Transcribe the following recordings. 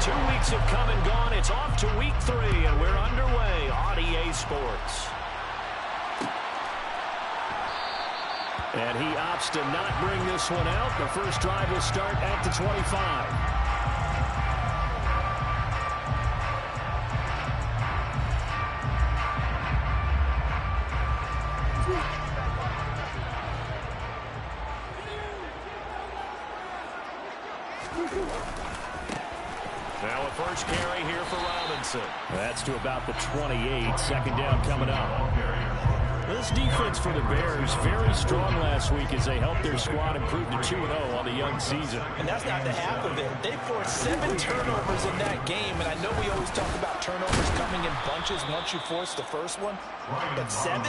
2 weeks have come and gone. It's off to week 3, and we're underway on EA Sports. And he opts to not bring this one out. The first drive will start at the 25. Now a first carry here for Robinson. That's to about the 28. Second down coming up. This defense for the Bears, very strong last week as they helped their squad improve to 2-0 on the young season. And that's not the half of it. They forced 7 turnovers in that game, and I know we always talk about turnovers coming in bunches once you force the first one, but 7?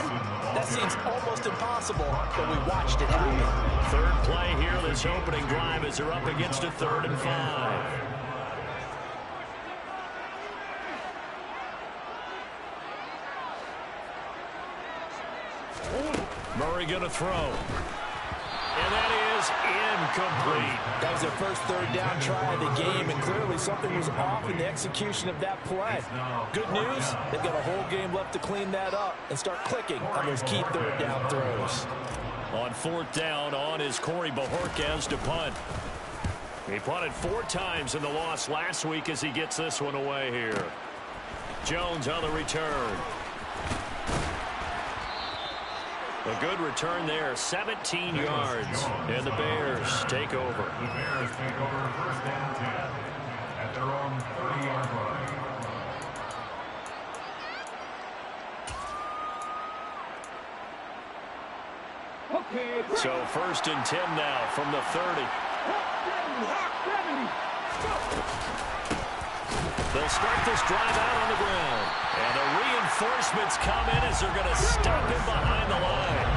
That seems almost impossible, but we watched it happen. Third play here, this opening drive as they're up against a 3rd and 5. Murray going to throw. And that is incomplete. That was their first 3rd down try of the game, and clearly something was off in the execution of that play. Good news, they've got a whole game left to clean that up and start clicking on those key 3rd down throws. On 4th down, on is Corey Bojorquez to punt. He punted 4 times in the loss last week as he gets this one away here. Jones on the return. A good return there, 17 yards, and the Bears take over. The Bears take over 1st and 10 at their own 30-yard line. So 1st and 10 now from the 30. They'll start this drive out on the ground. And the reinforcements come in as they're going to stop him behind the line.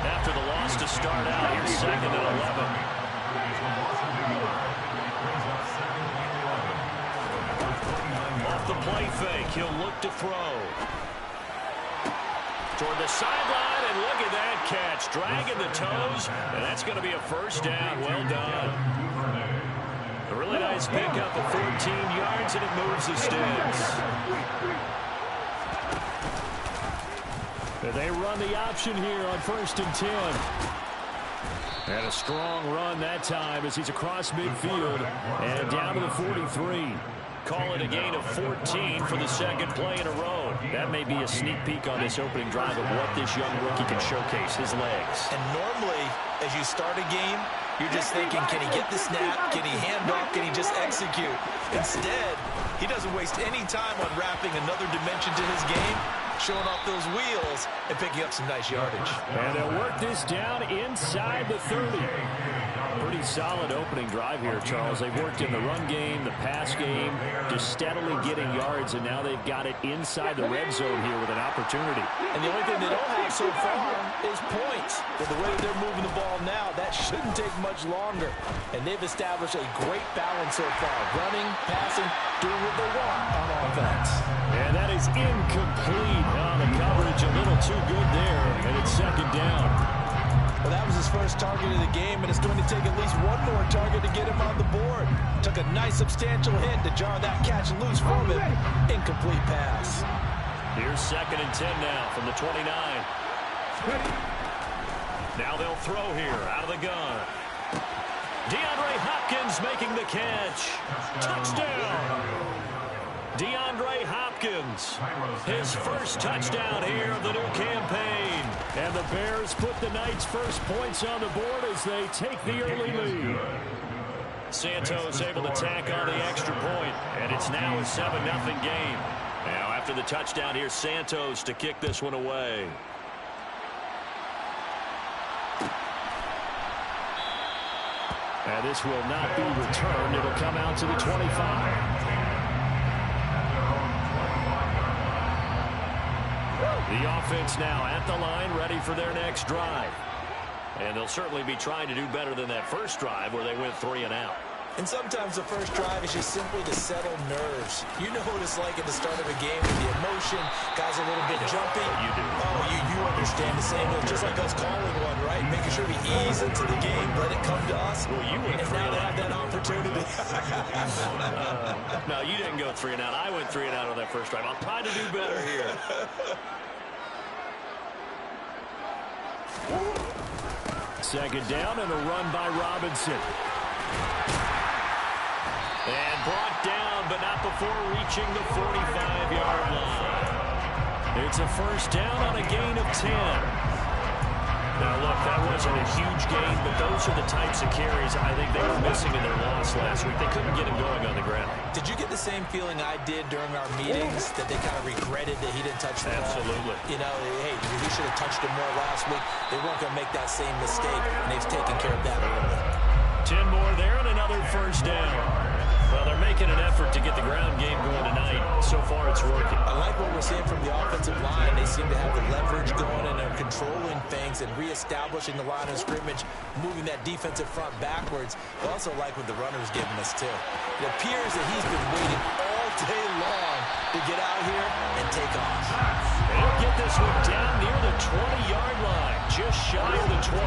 After the loss to start out, here's 2nd and 11. Off the play fake, he'll look to throw. Toward the sideline, and look at that catch. Dragging the toes, and that's going to be a 1st down. Well done. A really nice pickup of 14 yards, and it moves the sticks. They run the option here on 1st and 10. And a strong run that time as he's across midfield and down to the 43. Call it a gain of 14 for the 2nd play in a row. That may be a sneak peek on this opening drive of what this young rookie can showcase, his legs. And normally, as you start a game, you're just thinking, can he get the snap? Can he hand off? Can he just execute? Instead, he doesn't waste any time unwrapping another dimension to his game, showing off those wheels and picking up some nice yardage. And they'll work this down inside the 30. Pretty solid opening drive here, Charles. They've worked in the run game, the pass game, just steadily getting yards, and now they've got it inside the red zone here with an opportunity. And the only thing they don't have so far is points. But the way they're moving the ball now, that shouldn't take much longer. And they've established a great balance so far. Running, passing, doing what they want on offense. And that is incomplete on the coverage. A little too good there, and it's 2nd down. Well, that was his first target of the game, and it's going to take at least one more target to get him on the board. Took a nice substantial hit to jar that catch loose from him. Incomplete pass. Here's 2nd and 10 now from the 29. Now they'll throw here out of the gun. DeAndre Hopkins making the catch. Touchdown. DeAndre Hopkins, his first touchdown here of the new campaign. And the Bears put the Knights' first points on the board as they take the early lead. Santos able to tack on the extra point, and it's now a 7-0 game. Now after the touchdown, here's Santos to kick this one away. And this will not be returned. It'll come out to the 25. The offense now at the line, ready for their next drive. And they'll certainly be trying to do better than that first drive where they went 3 and out. And sometimes the first drive is just simply to settle nerves. You know what it's like at the start of a game with the emotion, guys a little bit jumpy. You do. Oh, you understand the same. It's just like us calling one, right? Making sure we ease into the game, let it come to us. Well, you went and now they have that opportunity. No, you didn't go 3 and out. I went 3 and out on that first drive. I'll try to do better here. Second down and a run by Robinson. And brought down, but not before reaching the 45-yard line. It's a first down on a gain of 10. Now, look, that wasn't a huge gain, but those are the types of carries I think they were missing in their loss last week. They couldn't get him going on the ground. Did you get the same feeling I did during our meetings, that they kind of regretted that he didn't touch the ball? Absolutely. You know, hey, he should have touched him more last week. They weren't going to make that same mistake, and they've taken care of that early. 10 more there and another first down. Well, they're making an effort to get the ground game going tonight. So far, it's working. I like what we're seeing from the offensive line. They seem to have the leverage going, and they're controlling things and reestablishing the line of scrimmage, moving that defensive front backwards. I also like what the runner's giving us, too. It appears that he's been waiting all day long to get out here and take off. And he'll get this one down near the 20-yard line, just shy of the 20.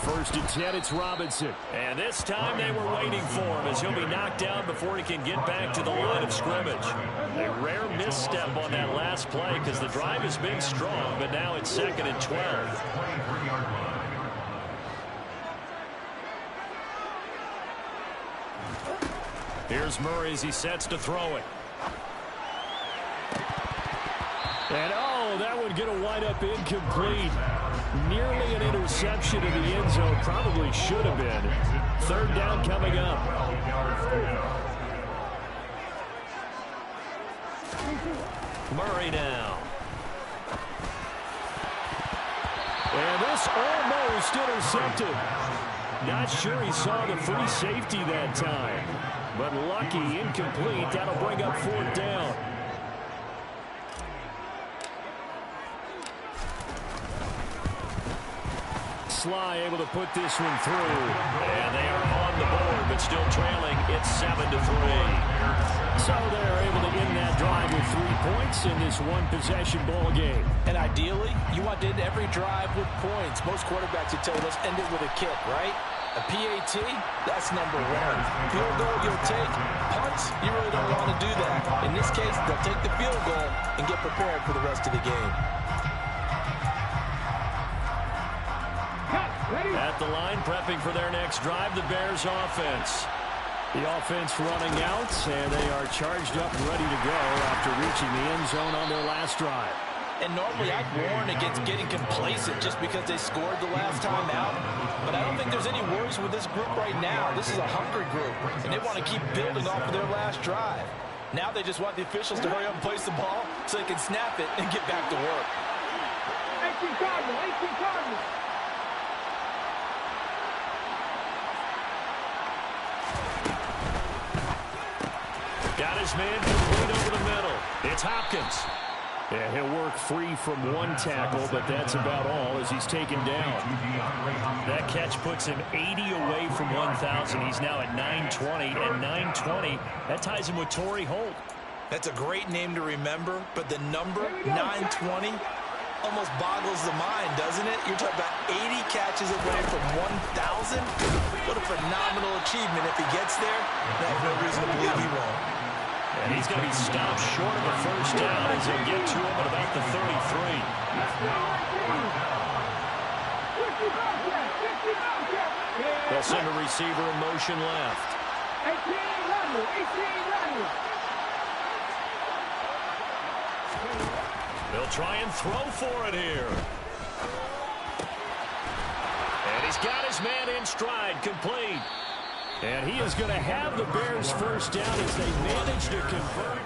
First and 10, it's Robinson. And this time they were waiting for him as he'll be knocked down before he can get back to the line of scrimmage. A rare misstep on that last play because the drive has been strong, but now it's 2nd and 12. Here's Murray as he sets to throw it. And that would get a wind up incomplete. Nearly an interception in the end zone. Probably should have been. 3rd down coming up. Murray now. And this almost intercepted. Not sure he saw the free safety that time. But lucky, incomplete. That'll bring up 4th down. Sly able to put this one through. And they are on the board, but still trailing. It's 7-3. So they're able to end that drive with 3 points in this one-possession ball game. And ideally, you want to end every drive with points. Most quarterbacks would tell you, let's end it with a kick, right? A PAT, that's number 1. Field goal, you'll take. Punts, you really don't want to do that. In this case, they'll take the field goal and get prepared for the rest of the game. At the line, prepping for their next drive, the Bears offense. The offense running out, and they are charged up and ready to go after reaching the end zone on their last drive. And normally I'd warn against getting complacent just because they scored the last time out. But I don't think there's any worries with this group right now. This is a hungry group, and they want to keep building off of their last drive. Now they just want the officials to hurry up and place the ball so they can snap it and get back to work. 18 Cardinals, 18 Cardinals. Got his man complete over the middle. It's Hopkins. Yeah, he'll work free from one tackle, but that's about all as he's taken down. That catch puts him 80 away from 1,000. He's now at 920, and 920, that ties him with Torrey Holt. That's a great name to remember, but the number 920 almost boggles the mind, doesn't it? You're talking about 80 catches away from 1,000. What a phenomenal achievement. If he gets there, I have no reason to believe he won't. And he's going to be stopped short of a first down as he'll get to him at about the 33. They'll send a receiver in motion left. 18 They'll try and throw for it here. And he's got his man in stride, complete. And he is going to have the Bears first down as they manage to convert.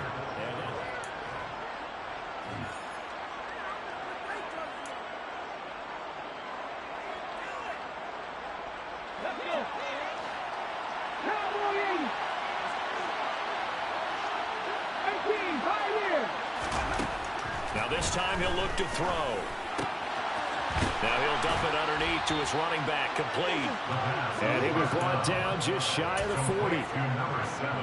Now this time he'll look to throw. Now he'll dump it underneath to his running back, complete. And he was brought down just shy of the 40.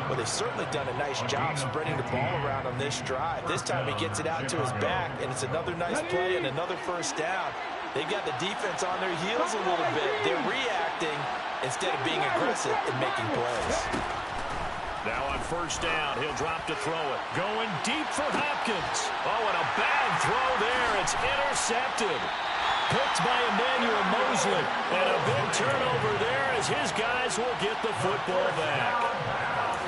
Well, they've certainly done a nice job spreading the ball around on this drive. This time he gets it out to his back, and it's another nice play and another first down. They've got the defense on their heels a little bit. They're reacting instead of being aggressive and making plays. Now on first down, he'll drop to throw it. Going deep for Hopkins. Oh, and a bad throw there. It's intercepted. Picked by Emmanuel Mosley. And a big turnover there as his guys will get the football back.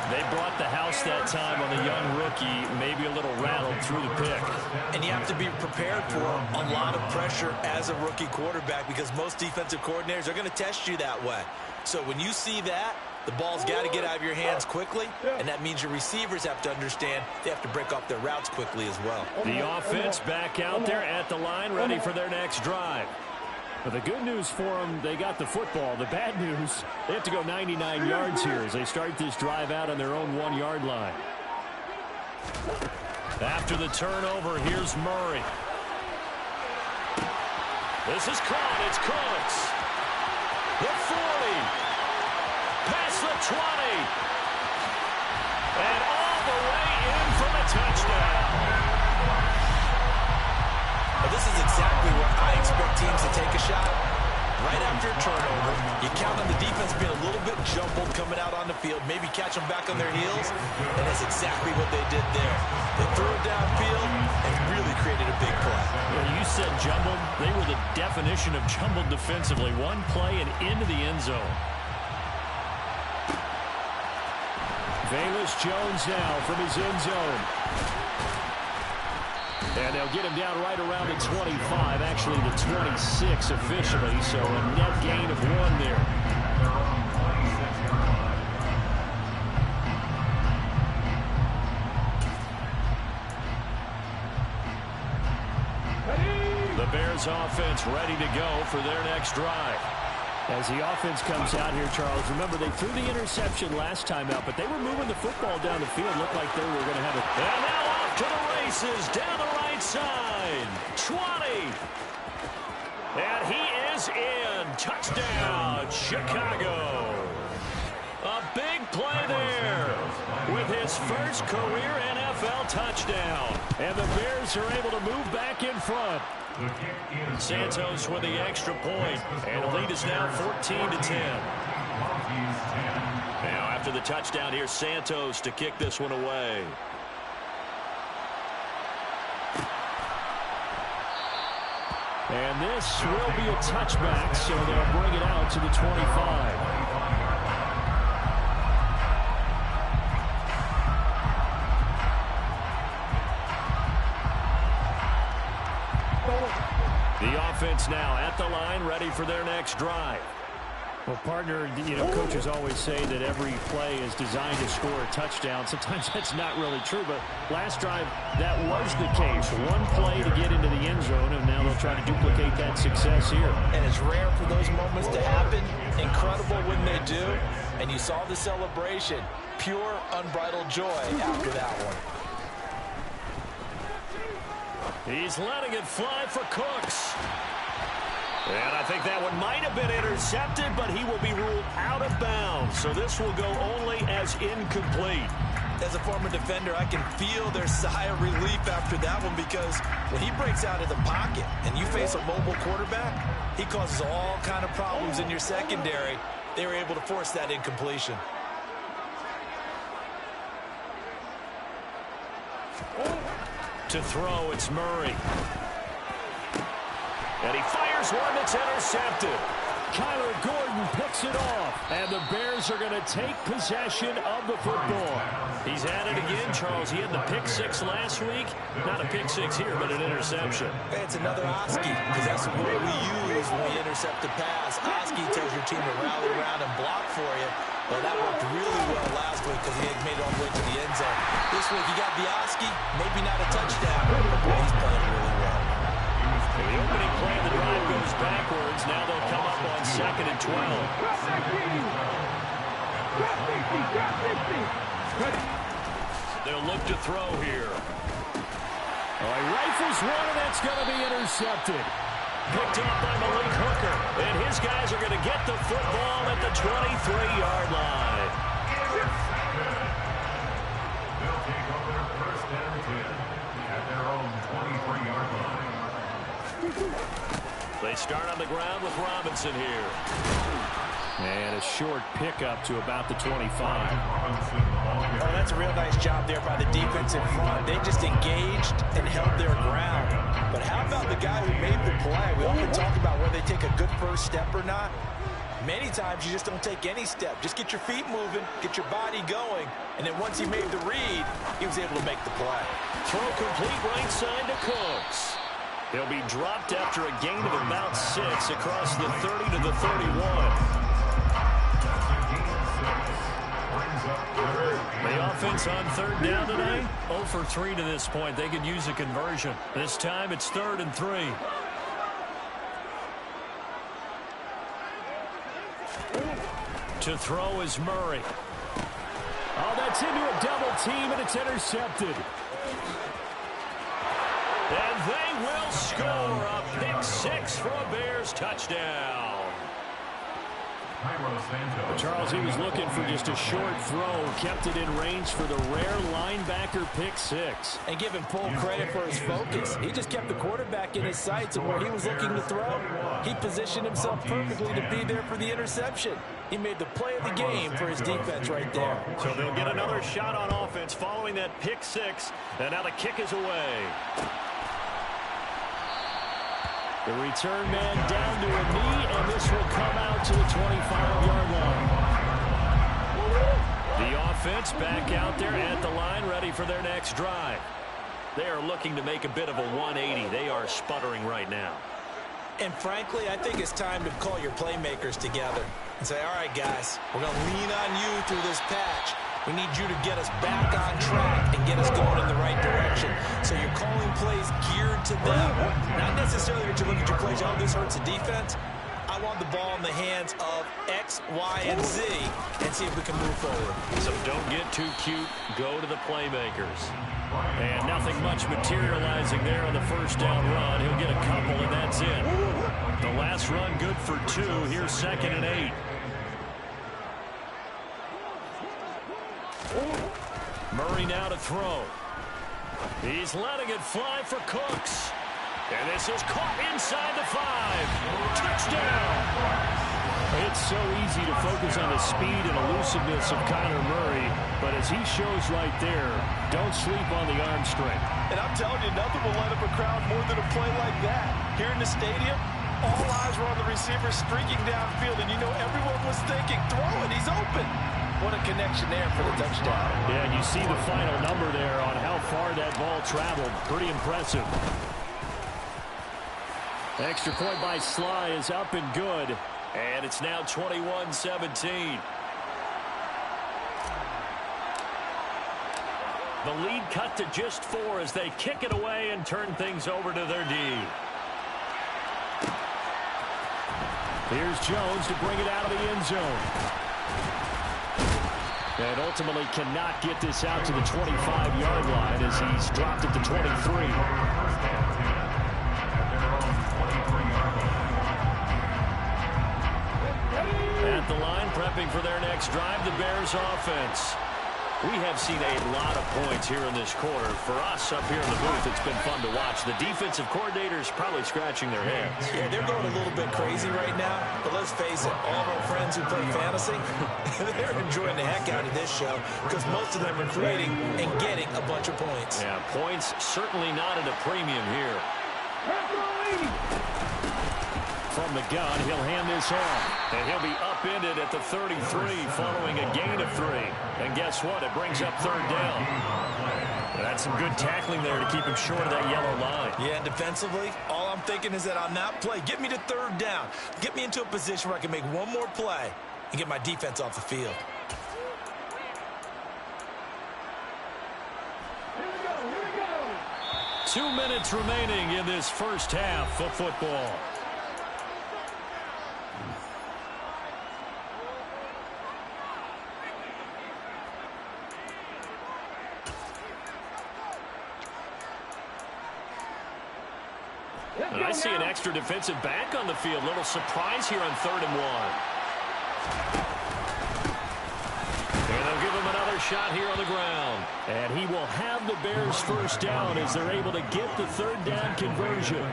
They brought the house that time on the young rookie, maybe a little rattled through the pick. And you have to be prepared for a lot of pressure as a rookie quarterback because most defensive coordinators are going to test you that way. So when you see that, the ball's got to get out of your hands quickly, and that means your receivers have to understand they have to break off their routes quickly as well. The offense back out there at the line, ready for their next drive. But the good news for them, they got the football. The bad news, they have to go 99 yards here as they start this drive out on their own 1-yard line. After the turnover, here's Murray. This is caught. It's Cooks. The 40. Past the 20. And all the way in for the touchdown. Well, this is exactly where I expect teams to take a shot. Right after a turnover, you count on the defense being a little bit jumbled coming out on the field, maybe catch them back on their heels, and that's exactly what they did there. They threw it downfield and really created a big play. Well, you said jumbled. They were the definition of jumbled defensively. One play and into the end zone. Velus Jones now from his end zone. And they'll get him down right around the 25, actually the 26 officially, so a net gain of 1 there. The Bears offense ready to go for their next drive. As the offense comes out here, Charles, remember they threw the interception last time out, but they were moving the football down the field. Looked like they were going to have it. And now off to the races down the right side. 20. And he is in. Touchdown, Chicago. A big play there with his first career NFL touchdown. And the Bears are able to move back in front. Santos with the extra point, and the lead is now 14-10. Now after the touchdown, here's Santos to kick this one away. And this will be a touchback, so they'll bring it out to the 25. The offense now at the line, ready for their next drive. Well, partner, coaches always say that every play is designed to score a touchdown. Sometimes that's not really true, but last drive, that was the case. One play to get into the end zone, and now they'll try to duplicate that success here. And it's rare for those moments to happen. Incredible when they do. And you saw the celebration. Pure, unbridled joy after that one. He's letting it fly for Cooks. And I think that one might have been intercepted, but he will be ruled out of bounds. So this will go only as incomplete. As a former defender, I can feel their sigh of relief after that one because when he breaks out of the pocket and you face a mobile quarterback, he causes all kind of problems in your secondary. They were able to force that incompletion. To throw, it's Murray. And he fires one that's intercepted. Kyler Gordon picks it off. And the Bears are going to take possession of the football. He's at it again, Charles. He had the pick six last week. Not a pick six here, but an interception. It's another Oski, because that's the word we use when we intercept a pass. Oski tells your team to rally around and block for you. Well, that worked really well last week because he had made it all the way to the end zone. This week, he got the Oski, maybe not a touchdown, but boy, he's playing really well. The opening play of the drive goes backwards. Now they'll come up on 2nd and 12. They'll look to throw here. Oh, he rifles one, and that's going to be intercepted. Picked up by Malik Hooker. And his guys are going to get the football at the 23-yard line. They'll take over first and 10 at their own 23-yard line. They start on the ground with Robinson here. And a short pickup to about the 25. Oh, that's a real nice job there by the defense in front. They just engaged and held their ground. But how about the guy who made the play? We often talk about whether they take a good first step or not. Many times you just don't take any step. Just get your feet moving, get your body going, and then once he made the read, he was able to make the play. Throw complete right side to Cooks. He'll be dropped after a gain of about 6 across the 30 to the 31. The offense on third down today, 0 for 3 to this point. They could use a conversion. This time it's 3rd and 3. To throw is Murray. Oh, that's into a double team, and it's intercepted. And they will score a pick 6 for a Bears touchdown. Charles, he was looking for just a short throw, kept it in range for the rare linebacker pick 6. And give him full credit for his focus. He just kept the quarterback in his sights, and where he was looking to throw, he positioned himself perfectly to be there for the interception. He made the play of the game for his defense right there. So they'll get another shot on offense following that pick 6, and now the kick is away. The return man down to a knee, and this will come out to the 25-yard line. The offense back out there at the line, ready for their next drive. They are looking to make a bit of a 180. They are sputtering right now. And frankly, I think it's time to call your playmakers together and say, all right, guys, we're going to lean on you through this patch. We need you to get us back on track and get us going in the right direction. So you're calling plays geared to them. Not necessarily that you look at your plays, oh, this hurts the defense. I want the ball in the hands of X, Y, and Z and see if we can move forward. So don't get too cute. Go to the playmakers. And nothing much materializing there on the first down run. He'll get a couple, and that's it. The last run good for 2. Here's 2nd and 8. Murray now to throw. He's letting it fly for Cooks. And this is caught inside the 5. Touchdown! It's so easy to focus on the speed and elusiveness of Kyler Murray, but as he shows right there, don't sleep on the arm strength. And I'm telling you, nothing will light up a crowd more than a play like that. Here in the stadium, all eyes were on the receiver streaking downfield, and you know everyone was thinking, throw it, he's open. What a connection there for the touchdown. Yeah, and you see the final number there on how far that ball traveled. Pretty impressive. Extra point by Sly is up and good. And it's now 21-17. The lead cut to just 4 as they kick it away and turn things over to their D. Here's Jones to bring it out of the end zone. And ultimately cannot get this out to the 25-yard line as he's dropped at the 23. At the line, prepping for their next drive, the Bears offense. We have seen a lot of points here in this quarter. For us up here in the booth, it's been fun to watch. The defensive coordinators probably scratching their heads. Yeah, they're going a little bit crazy right now. But let's face it, all of our friends who play fantasy, they're enjoying the heck out of this show because most of them are creating and getting a bunch of points. Yeah, points certainly not at a premium here. From the gun, he'll hand this off. And he'll be upended at the 33 following a gain of 3. And guess what? It brings up 3rd down. That's some good tackling there to keep him short of that yellow line. Yeah, and defensively, all I'm thinking is that on that play, get me to 3rd down. Get me into a position where I can make one more play and get my defense off the field. Here we go. 2 minutes remaining in this first half of football. And I see an extra defensive back on the field. Little surprise here on 3rd and 1. And they'll give him another shot here on the ground. And he will have the Bears first down as they're able to get the third down conversion.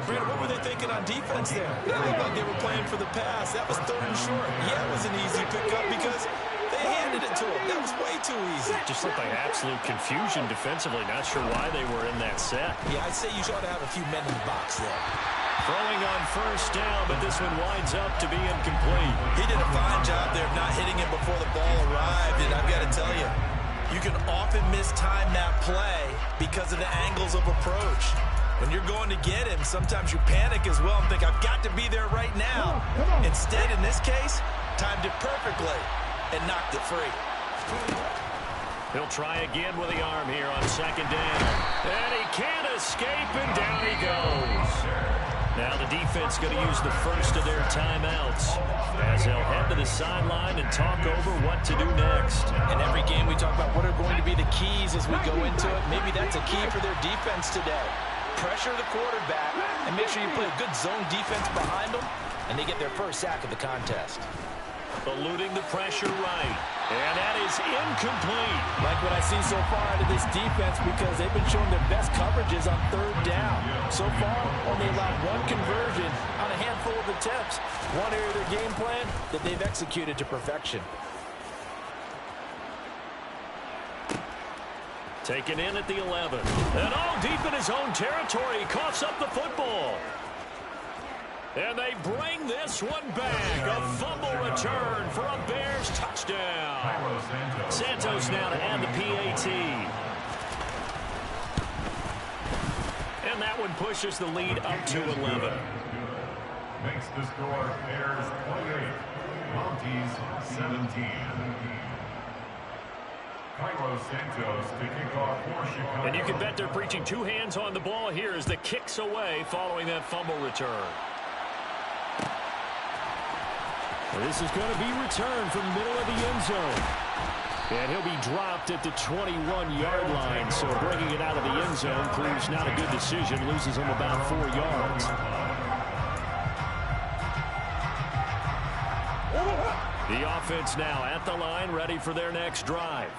Brandon, what were they thinking on defense there? They looked like they were playing for the pass. That was third and short. Yeah, it was an easy pickup because they handed it to him. That was way too easy. Just looked like absolute confusion defensively. Not sure why they were in that set. Yeah, I'd say you ought to have a few men in the box there. Throwing on first down, but this one winds up to be incomplete. He did a fine job there of not hitting him before the ball arrived, and I've got to tell you, you can often mistime that play because of the angles of approach. When you're going to get him, sometimes you panic as well and think, I've got to be there right now. Instead, in this case, timed it perfectly and knocked it free. He'll try again with the arm here on second down. And he can't escape, and down he goes. Now the defense going to use the first of their timeouts as they'll head to the sideline and talk over what to do next. In every game we talk about what are going to be the keys as we go into it. Maybe that's a key for their defense today. Pressure the quarterback and make sure you play a good zone defense behind them, and they get their first sack of the contest. Eluding the pressure right. And that is incomplete. Like what I've seen so far out of this defense because they've been showing their best coverages on third down. So far, only allowed one conversion on a handful of attempts. One area of their game plan that they've executed to perfection. Taken in at the 11. And all deep in his own territory. He coughs up the football. And they bring this one back. A fumble return for a Bears touchdown. Santos now to add the PAT. And that one pushes the lead up to 11. Makes the score Bears 28, Montes 17. Carlos Santos to kick off for Chicago. And you can bet they're preaching two hands on the ball here as the kick's away following that fumble return. This is going to be returned from the middle of the end zone. And he'll be dropped at the 21-yard line. So bringing it out of the end zone proves not a good decision. Loses him about 4 yards. The offense now at the line, ready for their next drive.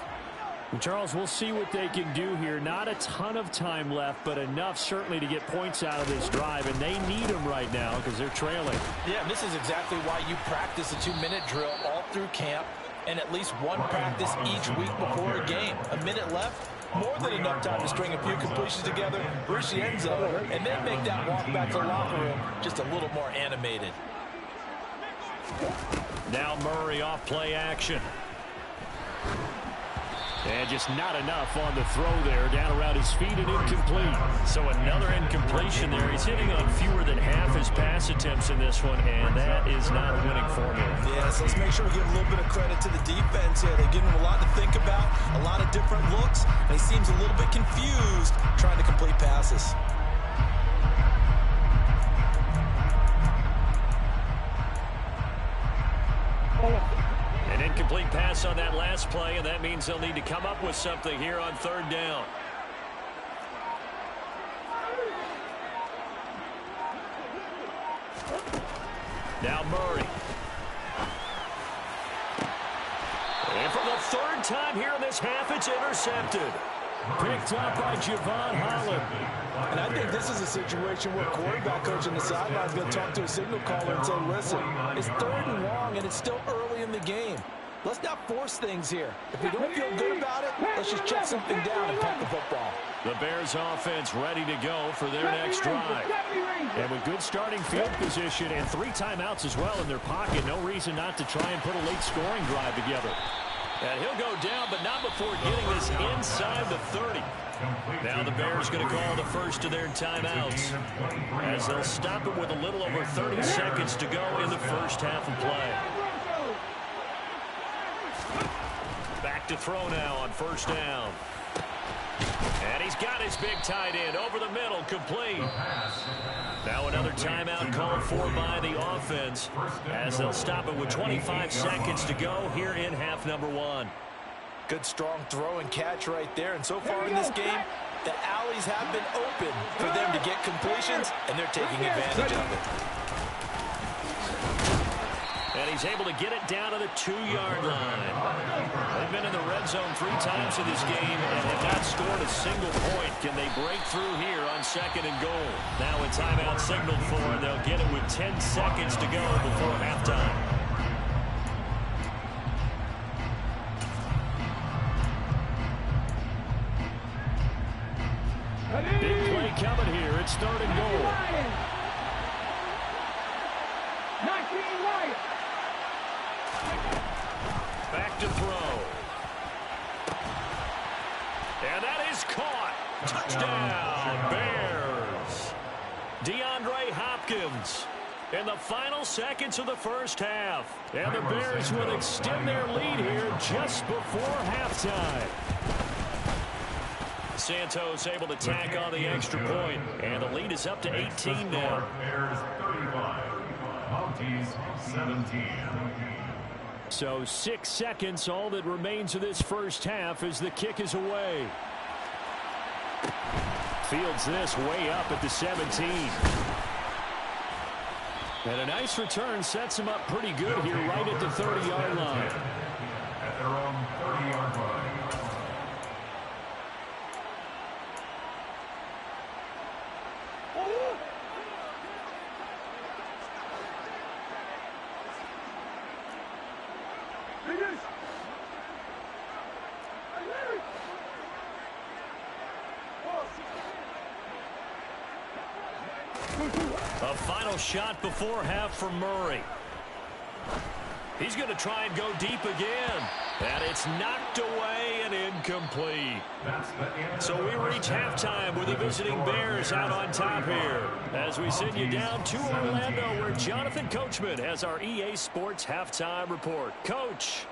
Charles, we'll see what they can do here. Not a ton of time left, but enough certainly to get points out of this drive, and they need them right now because they're trailing. Yeah, this is exactly why you practice a 2-minute drill all through camp and at least one practice each week before a game. A minute left, more than enough time to string a few completions together, reach the end zone, and then make that walk back to the locker room just a little more animated. Now Murray off play action. And just not enough on the throw there. Down around his feet and incomplete. So another incompletion there. He's hitting on fewer than half his pass attempts in this one, and that is not a winning formula. Yes, let's make sure we give a little bit of credit to the defense here. They're giving him a lot to think about, a lot of different looks, and he seems a little bit confused trying to complete passes. An incomplete pass on that last play, and that means they'll need to come up with something here on third down. Now Murray. And for the third time here in this half, it's intercepted. Picked up by Javon Holland. And I think this is a situation where quarterback coach on the sideline is going to talk to a signal caller and say, listen, it's third and long, and it's still early in the game. Let's not force things here. If we don't feel good about it, let's just check something down and punt the football. The Bears offense ready to go for their next drive. And with good starting field position and 3 timeouts as well in their pocket, no reason not to try and put a late scoring drive together. And he'll go down, but not before getting this inside the 30. Now the Bears going to call the first of their timeouts as they'll stop it with a little over 30 seconds to go in the first half of play. Back to throw now on first down. And he's got his big tight end over the middle, complete. Now another timeout called for by the offense as they'll stop it with 25 seconds to go here in half number 1. Good strong throw and catch right there. And so far in this game, the alleys have been open for them to get completions, and they're taking advantage of it. And he's able to get it down to the 2-yard line. They've been in the red zone 3 times in this game and have not scored a single point. Can they break through here on 2nd and goal? Now a timeout signaled for, and they'll get it with 10 seconds to go before halftime. Big play coming here. It's 3rd and goal. Back to throw. And that is caught. Touchdown, Bears. DeAndre Hopkins in the final seconds of the first half. And the Bears will extend their lead here just before halftime. Santos able to tack on the extra point, and the lead is up to 18 now. Bears 35, Monty's 17. So 6 seconds, all that remains of this first half as the kick is away. Fields this way up at the 17. And a nice return sets him up pretty good here right at the 30-yard line. At their own 30-yard line. A final shot before half for Murray. He's going to try and go deep again. And it's knocked away and incomplete. So we reach halftime with the visiting Bears out on top here. As we send you down to Orlando, where Jonathan Coachman has our EA Sports halftime report. Coach.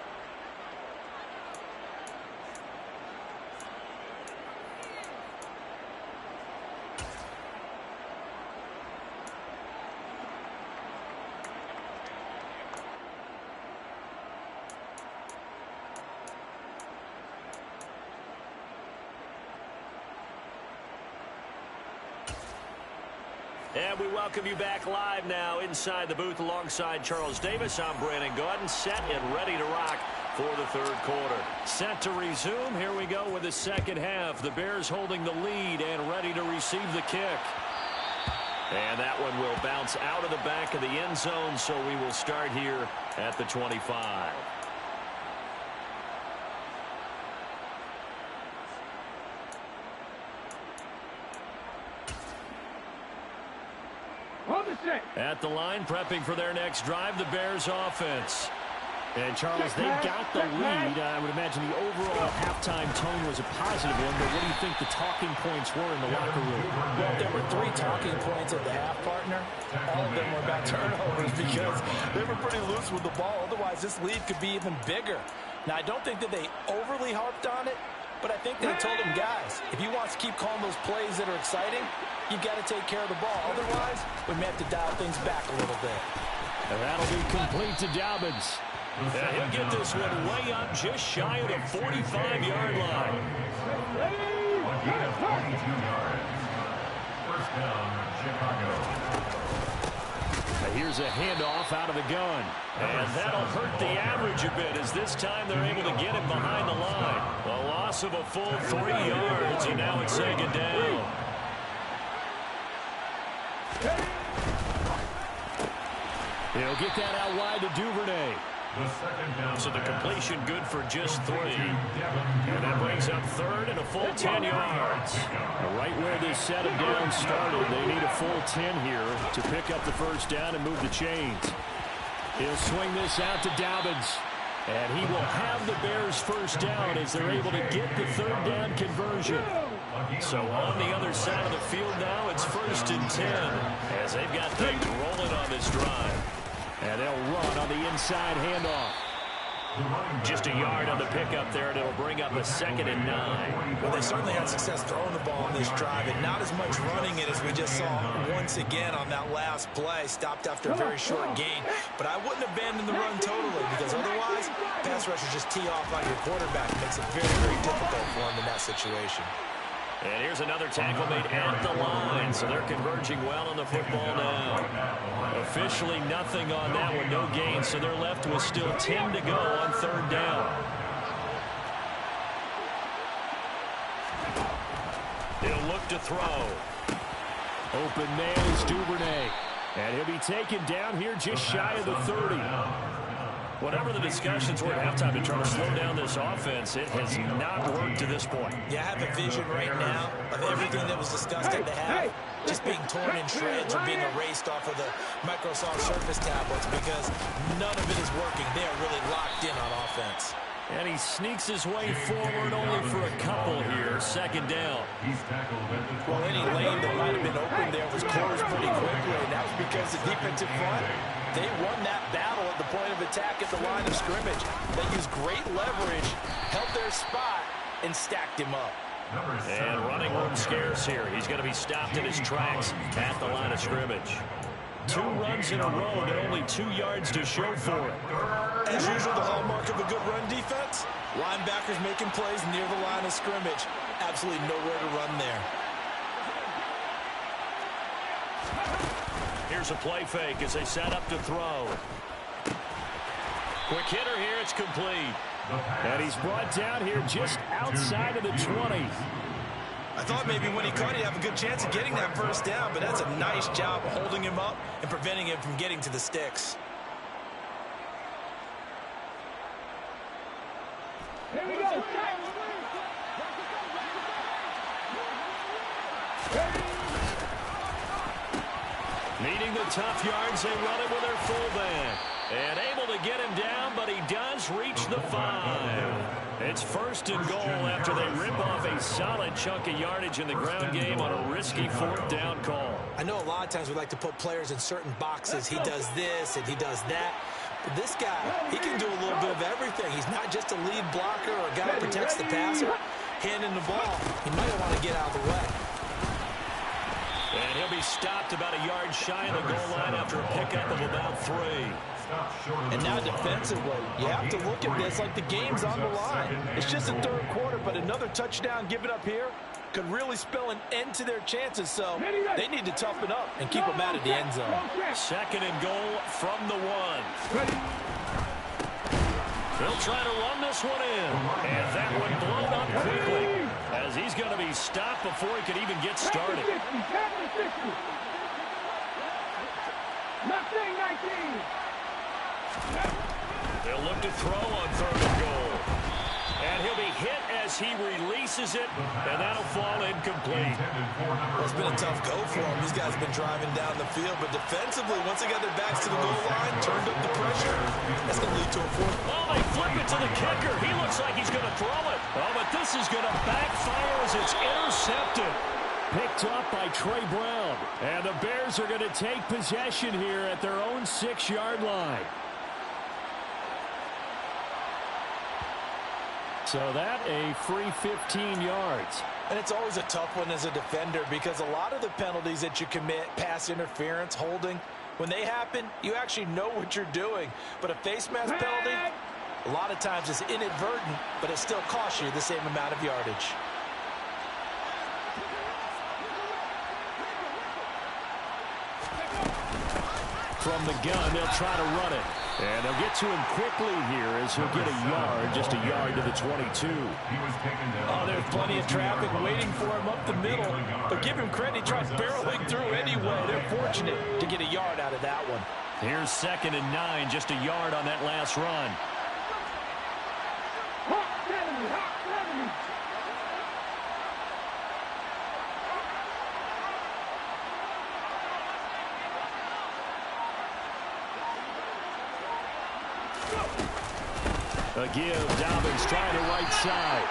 And we welcome you back live now inside the booth alongside Charles Davis. I'm Brandon Gaudin, set and ready to rock for the 3rd quarter. Set to resume. Here we go with the second half. The Bears holding the lead and ready to receive the kick. And that one will bounce out of the back of the end zone, so we will start here at the 25. At the line, prepping for their next drive, the Bears offense. And, Charles, they've got the lead. I would imagine the overall halftime tone was a positive one, but what do you think the talking points were in the locker room? Well, there were 3 talking points at the half, partner. All of them were about turnovers because they were pretty loose with the ball. Otherwise, this lead could be even bigger. Now, I don't think that they overly harped on it, but I think they told them, guys, if you want to keep calling those plays that are exciting, you've got to take care of the ball. Otherwise, we may have to dial things back a little bit. And that'll be complete to Dobbins. And he'll get this one way up just shy of the 45-yard line. Gain of 42 yards. First down, Chicago. Here's a handoff out of the gun. And that'll hurt the average a bit as this time they're able to get him behind the line. A loss of a full 3 yards, and now it's 2nd down. He'll get that out wide to Duvernay. So the completion good for just 3. And that brings up 3rd and a full 10 yards. Right where this set of downs started, they need a full 10 here to pick up the first down and move the chains. He'll swing this out to Dobbins. And he will have the Bears first down as they're able to get the 3rd down conversion. So on the other side of the field now, it's 1st and 10 as they've got things rolling on this drive. And they'll run on the inside handoff. Just a yard on the pickup there, and it'll bring up a 2nd and 9. Well, they certainly had success throwing the ball on this drive, and not as much running it as we just saw once again on that last play. Stopped after a very short gain. But I wouldn't abandon the run totally, because otherwise, pass rushers just tee off on your quarterback. It makes it very, very difficult for him in that situation. And here's another tackle made at the line, so they're converging well on the football now. Officially nothing on that one, no gain, so they're left with still 10 to go on third down. He'll look to throw. Open man is Duvernay. And he'll be taken down here just shy of the 30. Whatever the discussions were at halftime to try to slow down this offense, it has not worked to this point. Yeah, I have a vision right now of everything that was discussed at the half just being torn in shreds or being erased off of the Microsoft Surface tablets because none of it is working. They are really locked in on offense. And he sneaks his way forward only for a couple here. Second down. Well, any lane that might have been open there was closed pretty quickly, and that was because the defensive front, they won that battle at the point of attack at the line of scrimmage. They used great leverage, held their spot, and stacked him up. And running room scarce here. He's going to be stopped in his tracks at the line of scrimmage. 2 runs in a row, but only 2 yards to show for it. As usual, the hallmark of a good run defense, linebackers making plays near the line of scrimmage. Absolutely nowhere to run there. Here's a play fake as they set up to throw. Quick hitter here, it's complete. And he's brought down here just outside of the 20. I thought maybe when he caught, he'd have a good chance of getting that first down, but that's a nice job of holding him up and preventing him from getting to the sticks. Here we go. Needing the tough yards, they run it with their fullback. And able to get him down, but he does reach the 5. It's first and goal after they rip off a solid chunk of yardage in the ground game on a risky 4th down call. I know a lot of times we like to put players in certain boxes. He does this and he does that. But this guy, he can do a little bit of everything. He's not just a lead blocker or a guy who protects the passer. Handing the ball, he might want to get out of the way. And he'll be stopped about a yard shy of the goal line after a pickup of about 3. And now defensively, you have to look at this like the game's on the line. It's just the 3rd quarter, but another touchdown given up here could really spell an end to their chances. So they need to toughen up and keep them out of the end zone. Second and goal from the 1. They'll try to run this one in. And that one blown up quickly as he's going to be stopped before he could even get started. They'll look to throw on 3rd and goal. And he'll be hit as he releases it, and that'll fall incomplete. Well, it's been a tough go for him. These guys have been driving down the field, but defensively, once they got their backs to the goal line, turned up the pressure, that's going to lead to a 4th. Oh, they flip it to the kicker. He looks like he's going to throw it. Oh, but this is going to backfire as it's intercepted. Picked up by Trey Brown. And the Bears are going to take possession here at their own 6-yard line. So that a free 15 yards. And it's always a tough one as a defender because a lot of the penalties that you commit, pass interference, holding, when they happen, you actually know what you're doing. But a face mask penalty, a lot of times it's inadvertent, but it still costs you the same amount of yardage. From the gun, they'll try to run it. And they'll get to him quickly here as he'll get a yard, just a yard to the 22. Oh, there's plenty of traffic waiting for him up the middle. But give him credit, he tried barreling through anyway. They're fortunate to get a yard out of that one. Here's 2nd and 9, just a yard on that last run. A give, Dobbins trying to right side.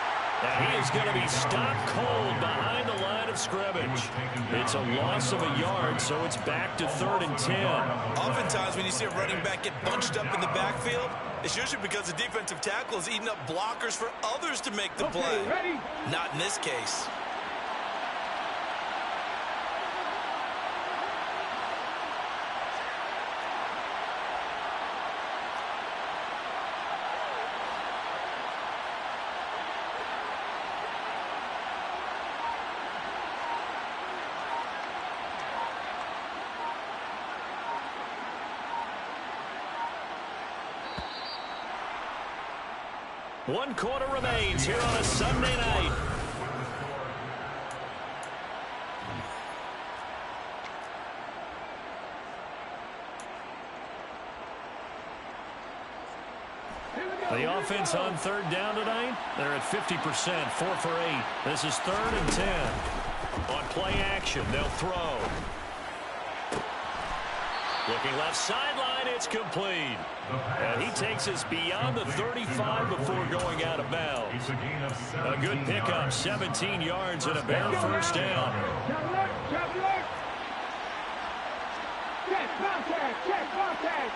And he is going to be stopped cold behind the line of scrimmage. It's a loss of a yard, so it's back to 3rd and 10. Oftentimes when you see a running back get bunched up in the backfield, it's usually because the defensive tackle is eating up blockers for others to make the play. Not in this case. 1 quarter remains here on a Sunday night. The offense on 3rd down tonight, they're at 50%, 4 for 8. This is 3rd and 10. On play action, they'll throw. Looking left sideline, it's complete. And he takes us beyond the 35 before going out of bounds. A good pickup, 17 yards and a bare first down. Check contact, check contact.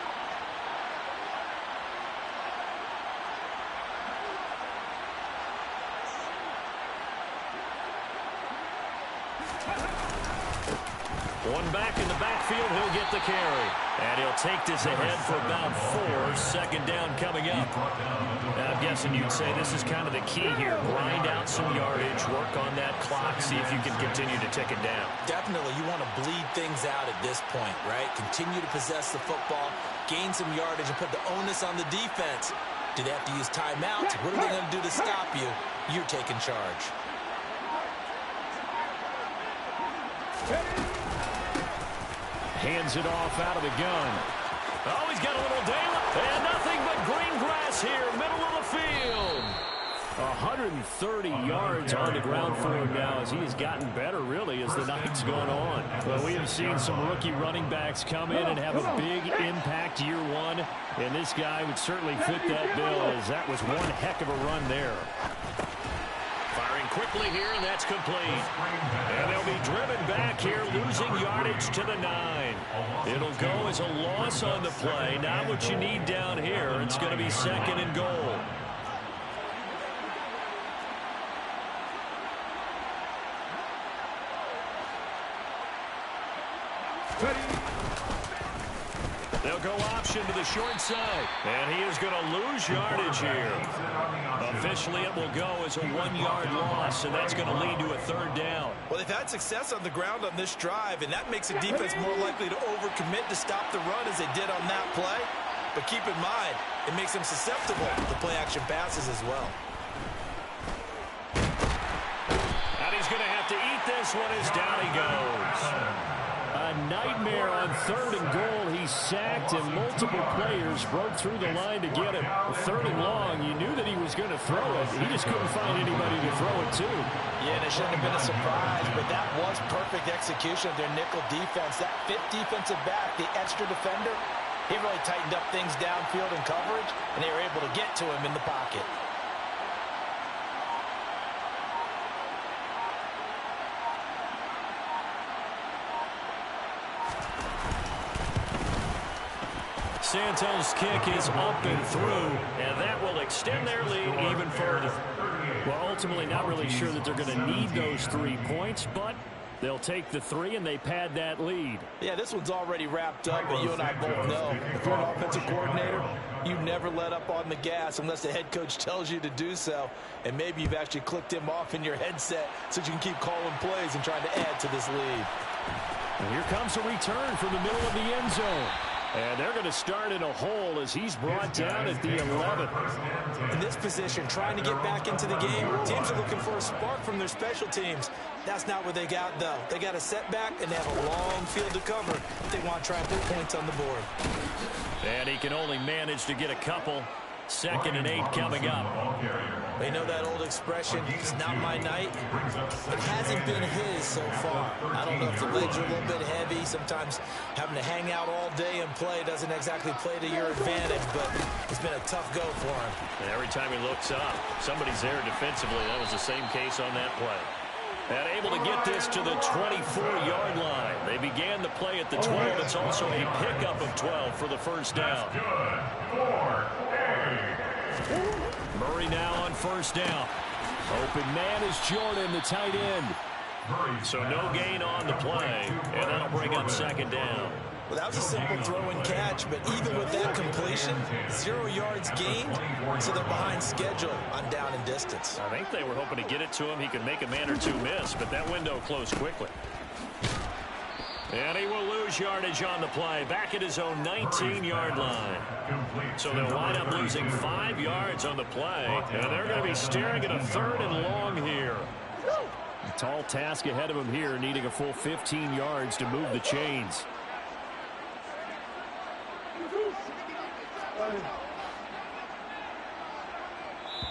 One back in the backfield, he'll get the carry. And he'll take this ahead for about 4. 2nd down coming up. I'm guessing you'd say this is kind of the key here. Grind out some yardage, work on that clock, see if you can continue to tick it down. Definitely, you want to bleed things out at this point, right? Continue to possess the football, gain some yardage, and put the onus on the defense. Do they have to use timeouts? What are they going to do to stop you? You're taking charge. Hands it off out of the gun. Oh, he's got a little daylight. And nothing but green grass here, middle of the field. 130 yards on the ground for him now as he has gotten better, really, as the night's gone on. Well, we have seen some rookie running backs come in and have a big impact year one. And this guy would certainly fit that bill, as that was one heck of a run there. Firing quickly here, and that's complete. And they'll be driven back here, losing yardage to the 9. It'll go as a loss on the play. Not what you need down here. It's going to be 2nd and goal. They'll go option to the short side. And he is going to lose yardage here. Officially, it will go as a 1-yard loss, and that's going to lead to a 3rd down. Well, they've had success on the ground on this drive, and that makes the defense more likely to overcommit to stop the run as they did on that play. But keep in mind, it makes them susceptible to play-action passes as well. And he's going to have to eat this one as down he goes. A nightmare on 3rd and goal. He sacked, and multiple players broke through the line to get him. 3rd and long, you knew that he was going to throw it. He just couldn't find anybody to throw it to. Yeah, and it shouldn't have been a surprise, but that was perfect execution of their nickel defense. That 5th defensive back, the extra defender, he really tightened up things downfield in coverage, and they were able to get to him in the pocket. Santos' kick is up and through, and that will extend their lead even further. Well, ultimately, not really sure that they're going to need those 3 points, but they'll take the 3, and they pad that lead. Yeah, this one's already wrapped up, but you and I both know if you're an offensive coordinator, you never let up on the gas unless the head coach tells you to do so, and maybe you've actually clicked him off in your headset so you can keep calling plays and trying to add to this lead. And here comes a return from the middle of the end zone. And they're going to start in a hole as he's brought down at the 11. In this position, trying to get back into the game, teams are looking for a spark from their special teams. That's not what they got, though. They got a setback, and they have a long field to cover if they want to try and put points on the board. And he can only manage to get a couple. 2nd and 8 coming up. They know that old expression, it's not my night. It hasn't been his so far. I don't know if the legs are a little bit heavy. Sometimes having to hang out all day and play doesn't exactly play to your advantage, but it's been a tough go for him. And every time he looks up, somebody's there defensively. That was the same case on that play. And able to get this to the 24-yard line. They began the play at the 12. It's also a pickup of 12 for the first down. Murray now on first down. Open man is Jordan, the tight end. So no gain on the play, and that'll bring up 2nd down. Well, that was a simple throw and catch, but even with that completion, 0 yards gained, so they're behind schedule on down and distance. I think they were hoping to get it to him. He could make a man or two miss, but that window closed quickly. And he will lose yardage on the play, back at his own 19-yard line. So they'll wind up losing 5 yards on the play, and they're going to be staring at a 3rd and long here. A tall task ahead of him here, needing a full 15 yards to move the chains.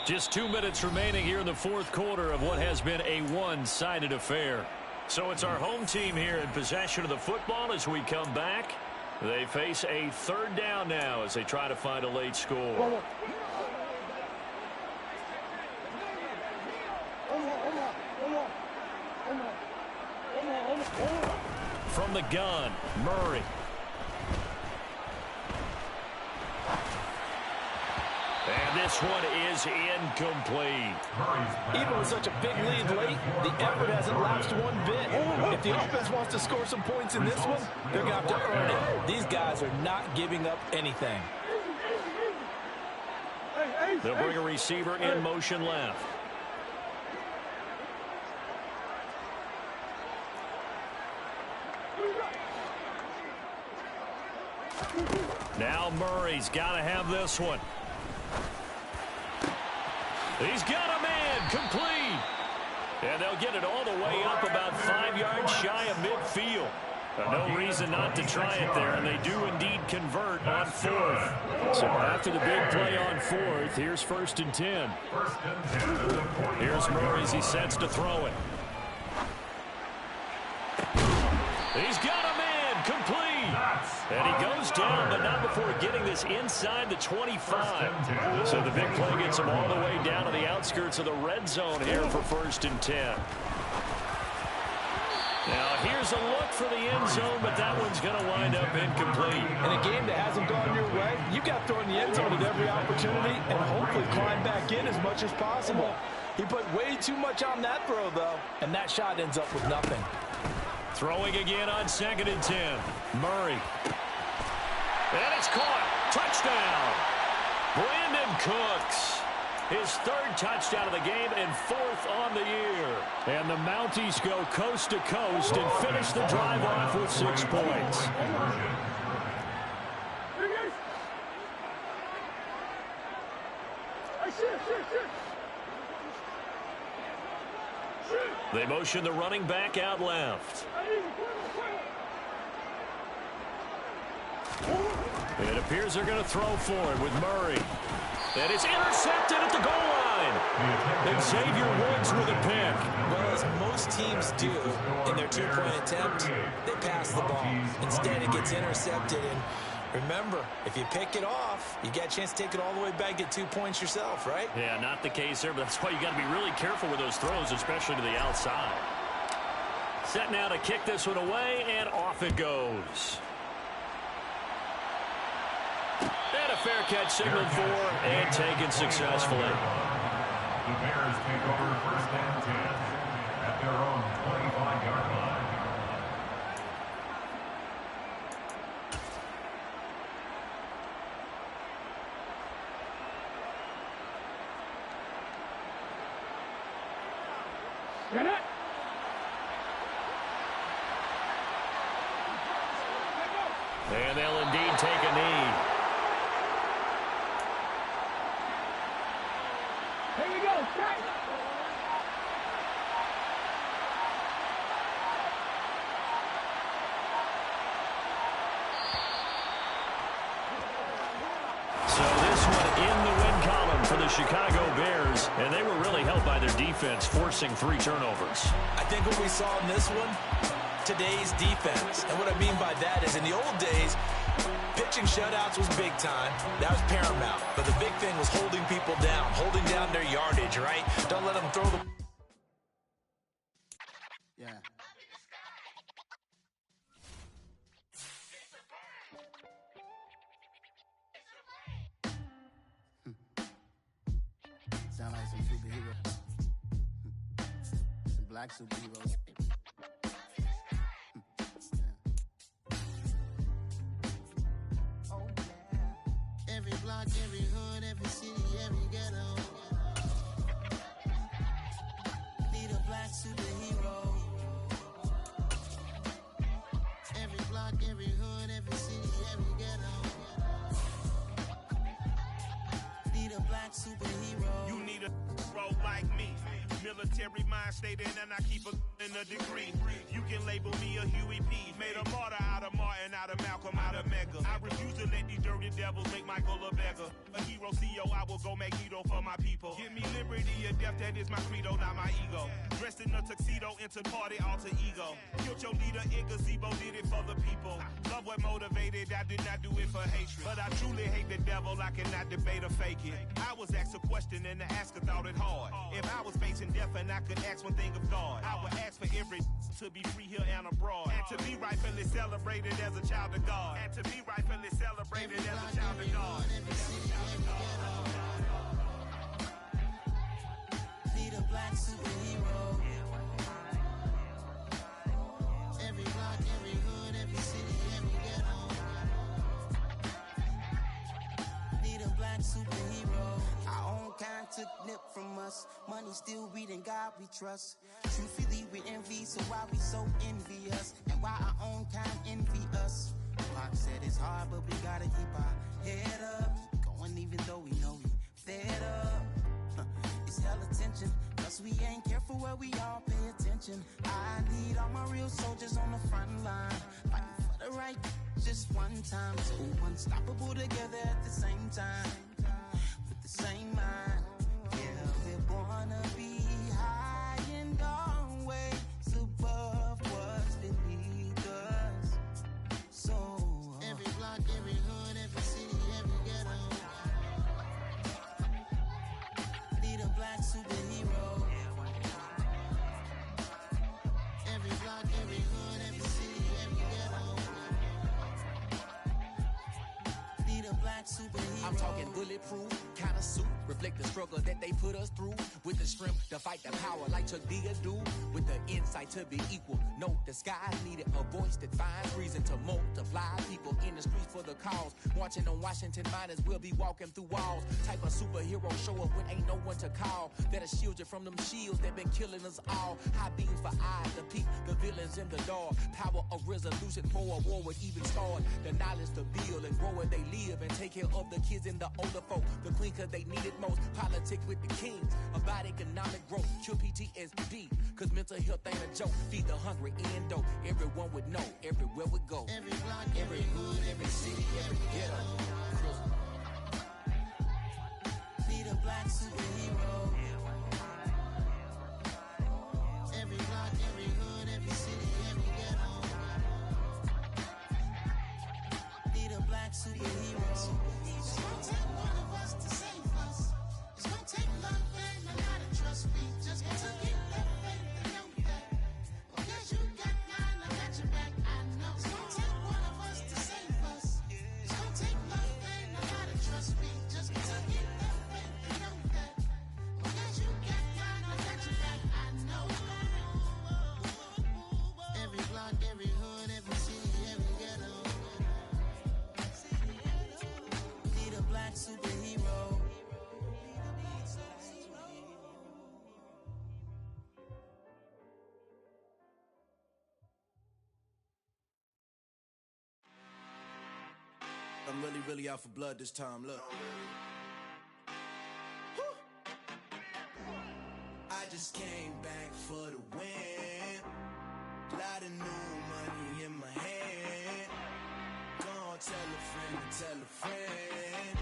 Just 2 minutes remaining here in the 4th quarter of what has been a one-sided affair. So it's our home team here in possession of the football as we come back. They face a 3rd down now as they try to find a late score. From the gun, Murray. And this one is incomplete. Even with such a big lead late, the effort hasn't lapsed one bit. If the offense wants to score some points in this one, they're going to have to earn it. These guys are not giving up anything. They'll bring a receiver in motion left. Now Murray's got to have this one. He's got a man, complete. And they'll get it all the way up about 5 yards shy of midfield. No reason not to try it there, and they do indeed convert on 4th. So after the big play on 4th, here's 1st and 10. Here's Murray as he sets to throw it. He's got a man, complete. And he goes down, but not before getting this inside the 25. So the big play gets him all the way down to the outskirts of the red zone here for 1st and 10. Now here's a look for the end zone, but that one's going to wind up incomplete. In a game that hasn't gone your way, you've got to throw in the end zone at every opportunity and hopefully climb back in as much as possible. He put way too much on that throw, though, and that shot ends up with nothing. Throwing again on 2nd and 10. Murray. And it's caught. Touchdown. Brandon Cooks. His 3rd touchdown of the game and 4th on the year. And the Mounties go coast to coast and finish the drive off with 6 points. They motion the running back out left. It appears they're going to throw for it with Murray. And it's intercepted at the goal line. Xavier Woods with a pick. Well, as most teams do in their 2-point attempt, they pass the ball. Instead, it gets intercepted. And remember, if you pick it off, you get a chance to take it all the way back, get 2 points yourself, right? Yeah, not the case there, but that's why you got to be really careful with those throws, especially to the outside. Set now to kick this one away, and off it goes. And a fair catch signaled for and taken successfully. The Bears take over 1st and 10 at their own 25-yard line. Get it! And they'll indeed take a knee. Here we go, set! So this one in the win column for the Chicago Bears, and they were really helped by their defense, forcing 3 turnovers. I think what we saw in this one, today's defense. And what I mean by that is in the old days, pitching shutouts was big time. That was paramount. But the big thing was holding people down, holding down their yardage, right? Don't let them throw the... Yeah. Sound like some superheroes. Some black superheroes. Every block, every hood, every city, every ghetto. Need a black superhero. every hood, every city, every ghetto. Need a black superhero. You need a role like me. Military mind stated, and I keep in a degree. You can label me a Huey P. Made a martyr out of Martin, out of Malcolm, out of Mega. I refuse to let these dirty devils make Michael a beggar. A hero CEO, I will go Magneto for my people. Give me liberty or death, that is my credo, not my ego. Dressed in a tuxedo, into party, alter ego. Killed your leader in gazebo, did it for the people. Love what motivated, I did not do it for hatred. But I truly hate the devil, I cannot debate or fake it. I was asked a question and the asker thought it hard. If I was facing death and I could ask one thing of God, I would ask for every to be free here and abroad, and to be rightfully celebrated as a child of God, and to be rightfully celebrated as a child of God. Need a black superhero. Every block, every hood, every city, every ghetto. Need a black superhero. Our own kind took nip from us. Money still reading, God we trust. Truthfully we envy, so why we so envious? And why our own kind envy us? Pac said it's hard, but we gotta keep our head up. Going even though we know we fed up. It's hell attention, cause we ain't careful where we all pay attention. I need all my real soldiers on the front line, fighting for the right just one time. So unstoppable together at the same time, with the same mind. Yeah, we're born to be high and always above what's beneath us. So every block, every hood, every city, every ghetto. Need a black superhero. Every block, every hood, every city, every ghetto. Need a black superhero. I'm talking bulletproof kind of suit, reflect the struggle that they put us through, with the strength to fight the power like Chuck D do, with the insight to be equal. No, the skies needed a voice that finds reason to multiply. People in the streets for the cause, marching on Washington miners, we'll be walking through walls. Type of superhero show up when ain't no one to call, that'll shield you from them shields that been killing us all. High beams for eyes to peep the villains in the dark. Power of resolution for a war would even start. The knowledge to build and grow where they live, and take care of the kids and the older folk. The queen cause they need it most. Politics with the kings about economic growth. Cure PTSD cause mental health ain't a joke. Feed the hungry and dope. Everyone would know everywhere we go. Every block, every hood, every city, every ghetto. Need a black superhero. Every block, every hood, every city, every ghetto. Need a black superhero. It's gonna take one of us to save us. It's gonna take love and a lot of trust. We just got to get that faith and know that. Because you got mine, I got your back, I know. It's gonna take one of us to save us. It's gonna take love and a lot of trust. We just got to get that faith and know that. Because you got mine, I got your back, I know. Every block, every hood, every city, every ghetto. Need a black superhero. I'm really out for blood this time, look. I just came back for the win. Lot of new money in my hand. Gonna tell a friend to tell a friend.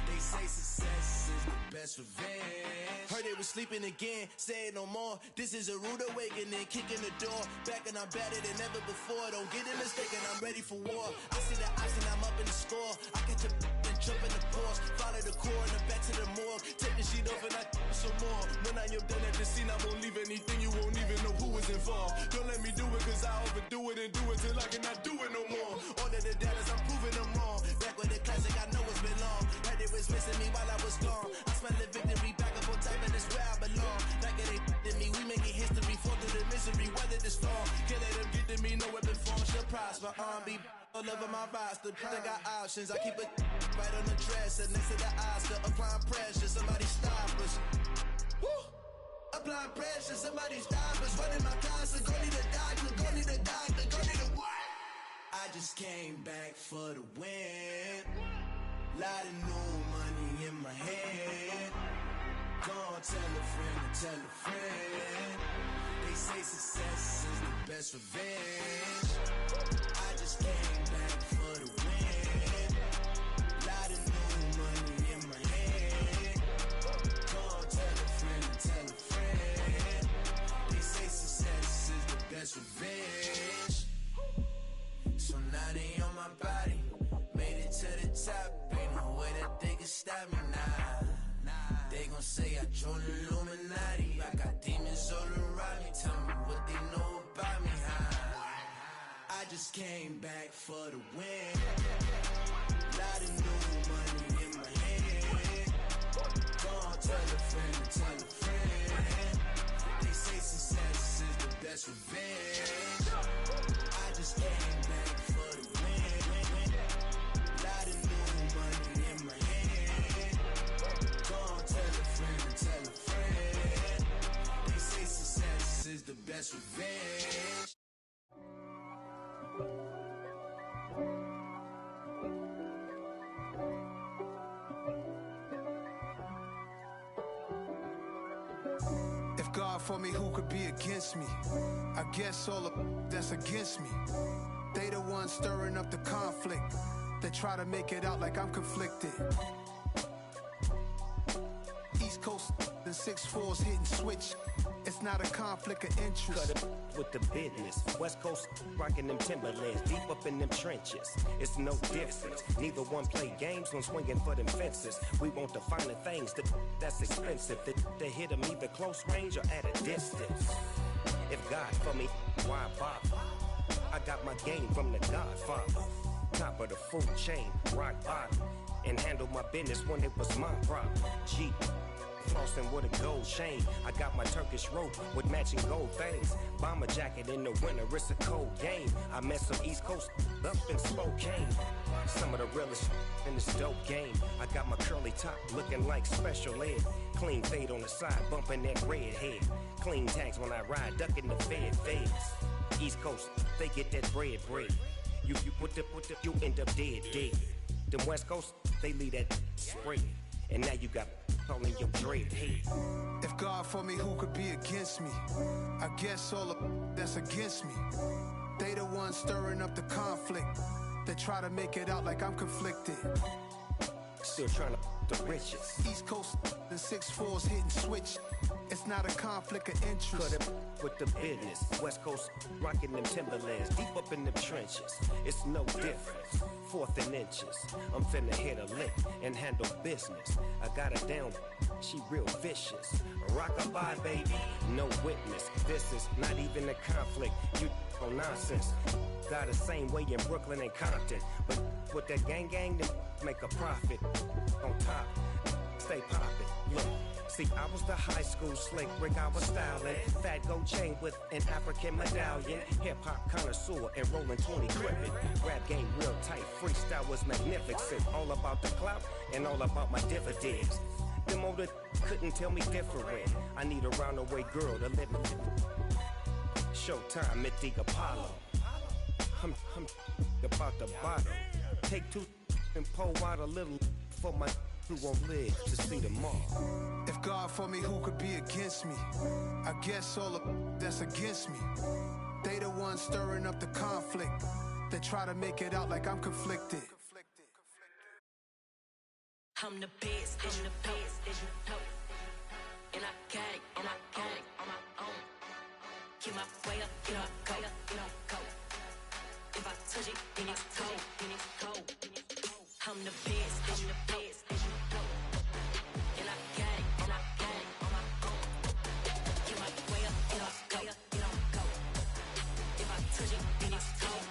They say success is the best revenge. Heard they was sleeping again, say it no more. This is a rude awakening, kicking the door. Back and I'm better than ever before. Don't get it mistaken, I'm ready for war. I see the ice and I'm up in the score. I catch a and jump in the course. Follow the core and the back to the morgue. Take the sheet off and I some more. When I am done at the scene, I won't leave anything. You won't even know who was involved. Don't let me do it cause I overdo it and do it till I cannot do it no more. All of the doubters, I'm proving them wrong. Back with the classic, I know it's been long. Heard it was missing me while I was gone. I smell the victory back up on top and it's where I belong. Like it ain't to me, we making history. Fall through the misery, weather the storm. Can't let them get to me, no weapon form shall prosper. Be all over my roster. I got options, I keep it right on the dresser. Next to the Oscar, applying pressure. Somebody stop us. Woo! Applying pressure, somebody stop us. Running my closet, go need a doctor, go need a doctor, go need a what? I I just came back for the win. Lot of new money in my hand. Gonna tell a friend to tell a friend. They say success is the best revenge. I just came back for the win. Lot of new money in my hand. Gonna tell a friend to tell a friend. They say success is the best revenge. So now they on my body. Made it to the top. Ain't no way that they can stop me now. They gon' say I joined the Illuminati. I got demons all around me. Tell me what they know about me, huh? I just came back for the win. Lot of new money in my hand. Gonna tell a friend to tell a friend. They say success is the best revenge. I just came back for the win. Lot of new money in my hand. Gonna tell a friend to tell a friend. They say success is the best revenge. If God for me, who could be against me? I guess all of that's against me. They the ones stirring up the conflict. They try to make it out like I'm conflicted. East Coast and 6'4's hitting switch. It's not a conflict of interest. Cut it with the business. West Coast rocking them Timberlands, deep up in them trenches. It's no difference. Neither one play games when swinging for them fences. We want the finer things that's expensive. They hit them either close range or at a distance. If God for me, why bother? I got my game from the Godfather. Top of the food chain, rock bottom. And handle my business when it was my problem. G. Flossing with a gold chain. I got my Turkish rope with matching gold things. Bomber jacket in the winter, it's a cold game. I met some East Coast up in Spokane. Some of the realest in this dope game. I got my curly top looking like special ed. Clean fade on the side, bumping that red head. Clean tags when I ride, ducking the feds. East Coast, they get that bread. You you end up dead. Them West Coast, they leave that spray. And now you got all in your dread head. If God for me, who could be against me? I guess all of that's against me. They the ones stirring up the conflict. They try to make it out like I'm conflicted. Still trying to the riches. East Coast and 6'4's hitting switch. It's not a conflict of interest. Cut it with the business. West Coast rocking them Timberlands, deep up in them trenches. It's no difference. 4th and inches. I'm finna hit a lick and handle business. I got her down, she real vicious. Rock-a-bye, baby, no witness. This is not even a conflict. You on nonsense. Got the same way in Brooklyn and Compton. But with that gang, then make a profit. On top, stay poppin'. Look. See, I was the high school slick Rick, I was styling. Fat gold chain with an African medallion. Hip-hop connoisseur and rolling 20 gripping. Rap game real tight, freestyle was magnificent. All about the clout and all about my dividends. Them older couldn't tell me different. I need a roundaway girl to live in. Showtime at the Apollo. I'm about the bottle. Take 2 and pour out a little for my who won't live to see tomorrow. If God for me, who could be against me? I guess all of that's against me. They the ones stirring up the conflict. They try to make it out like I'm conflicted. I'm the best, I'm the best, as you know. And I got it on my own. Get my way up, get my go. If I touch it, then it's cold. I'm the best, I'm the best, as you know. And I got it on my own. Get my way up, get my go. If I touch it, then it's cold.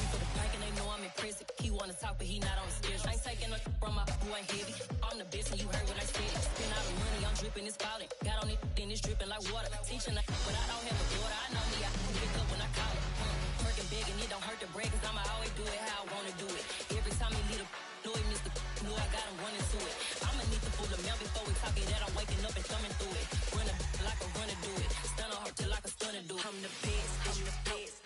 For the bank and they know I'm impressive. He wanna talk, but he not on the schedule. I ain't taking no from my boy heavy. I'm the best and you heard what I said. Spend all the money, I'm dripping, it's falling. Got on it, then it's dripping like water. Teaching but I don't have a daughter. I know me, I can pick up when I call it. Working big and it don't hurt to break, cause I'ma always do it how I wanna do it. Every time he lead a know he missed the know I got him running to it. I'ma need to pull the mail before we talk it that I'm waking up and thumbing through it. Running like a runner do it. Stun on her till like a stunner do it. I'm the best, I'm the best.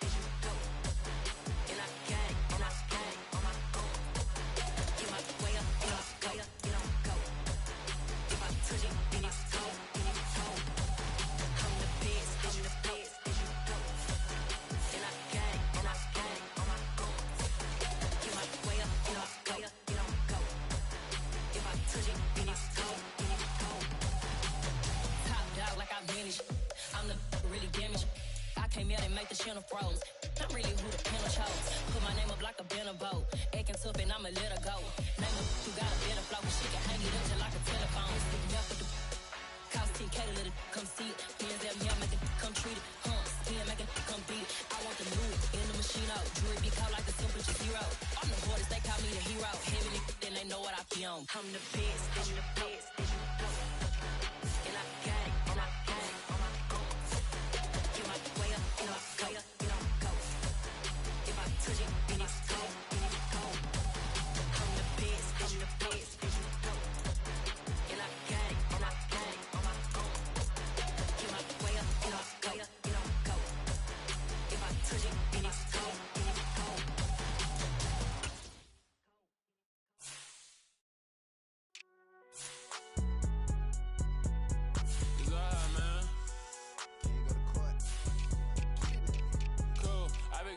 make the channel froze. I'm really who the panel chose. Put my name up like a banner boat. Acting tough and I'ma let her go. Name her who got a better flow. She can hang it up just like a telephone. Stick me up with the cost 10K to let it come see it. Hands up, yeah, make it come treat it. Skin make it come beat it. I want the new in the machine out. Jewelry be caught like the temperature zero. I'm the boys, they call me the hero. Heavy then they know what I be on. I'm the best, I'm the best, and you know. And I got it, and I got it on my own. Get my way up, and I go, and I go. If I touch it, then it's cold, then it's cold. I'm the best, and you know. And I got it, and I got it on my own. Get my way up, and I go, and I go. If I touch it, then it's cold, then it's cold.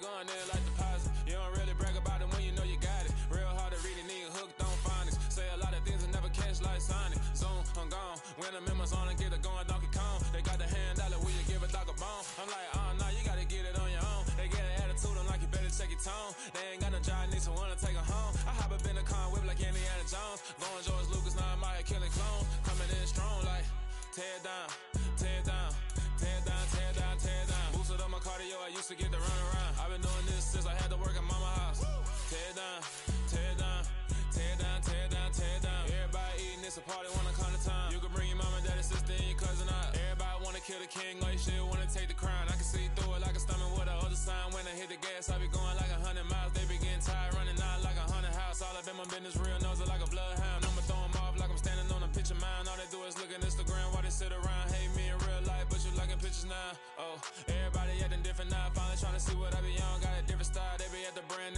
Going there like deposit. You don't really brag about it when you know you got it. Real hard to read it, nigga hooked on phonics. Say a lot of things and never catch like Sonic. Zoom, I'm gone. When I'm in my zone and get it going Donkey Kong. They got the hand dollar, will you give a dog a bone? I'm like, oh no, you gotta get it on your own. They get an attitude, I'm like, you better check your tone. They ain't got no job, need someone to take her home. I hop up in a car, whip like Indiana Jones. Going George Lucas, now I'm out here killing clones. Coming in strong like, tear down, tear down, tear down, tear down, tear down. Boosted up my cardio, I used to get the run around. I've been doing this since I had to work at mama house. Tear down, tear down, tear down, tear down, tear down. Everybody eating, it's a party, wanna come to time. You can bring your mama, daddy, sister, and your cousin out. Everybody wanna kill the king, or you shit wanna take the crown. I can see through it like a stomach with a other sign. When I hit the gas, I be going like 100 miles. They be getting tired, running out like 100 house. All up in my business, real nose like a bloodhound. I'ma throw them off like I'm standing on a picture mound. All they do is look at Instagram while they sit around. Hate me in real life, but you liking pictures now. Oh, everybody acting different now. Finally trying to see what I be on. Got a different style, they be at the brand